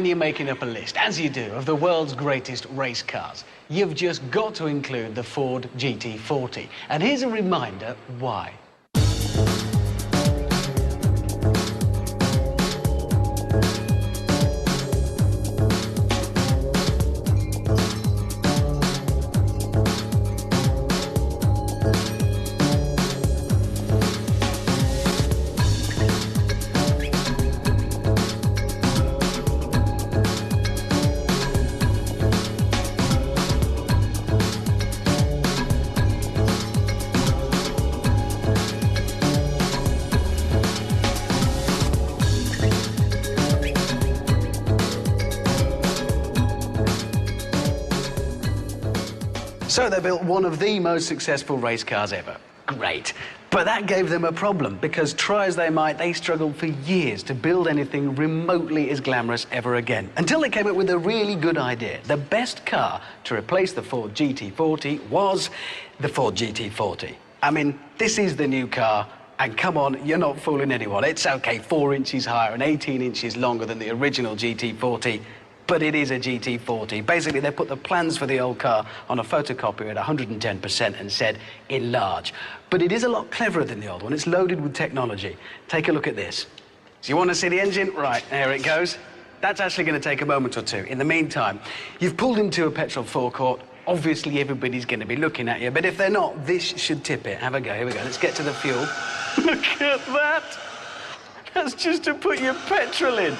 When you're making up a list, as you do, of the world's greatest race cars, you've just got to include the Ford GT40. And here's a reminder why. So they built one of the most successful race cars ever. Great. But that gave them a problem, because try as they might, they struggled for years to build anything remotely as glamorous ever again. Until they came up with a really good idea. The best car to replace the Ford GT40 was the Ford GT40. I mean, this is the new car, and come on, you're not fooling anyone. It's okay, 4 inches higher and 18 inches longer than the original GT40. But it is a GT40. Basically, they put the plans for the old car on a photocopier at 110% and said, enlarge. But it is a lot cleverer than the old one. It's loaded with technology. Take a look at this. So you want to see the engine? Right, there it goes. That's actually going to take a moment or two. In the meantime, you've pulled into a petrol forecourt. Obviously, everybody's going to be looking at you. But if they're not, this should tip it. Have a go. Here we go. Let's get to the fuel. Look at that. That's just to put your petrol in.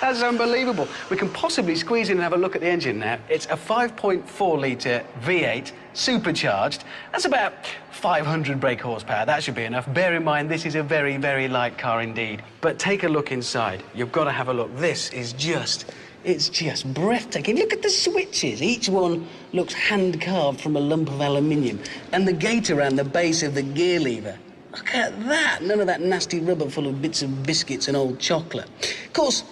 That's unbelievable. We can possibly squeeze in and have a look at the engine now. It's a 5.4-litre V8 supercharged. That's about 500 brake horsepower. That should be enough. Bear in mind, this is a very, very light car indeed. But take a look inside. You've got to have a look. This is just... it's just breathtaking. Look at the switches. Each one looks hand-carved from a lump of aluminium. And the gate around the base of the gear lever. Look at that. None of that nasty rubber full of bits of biscuits and old chocolate. Of course,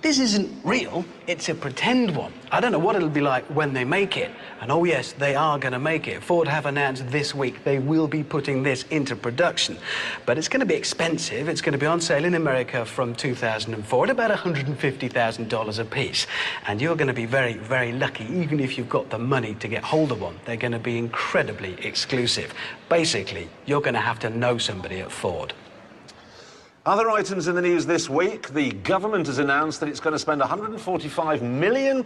this isn't real, it's a pretend one. I don't know what it'll be like when they make it. And oh yes, they are going to make it. Ford have announced this week they will be putting this into production. But it's going to be expensive. It's going to be on sale in America from 2004 at about $150,000 a piece. And you're going to be very, very lucky, even if you've got the money to get hold of one. They're going to be incredibly exclusive. Basically, you're going to have to know somebody at Ford. Other items in the news this week, the government has announced that it's going to spend £145 million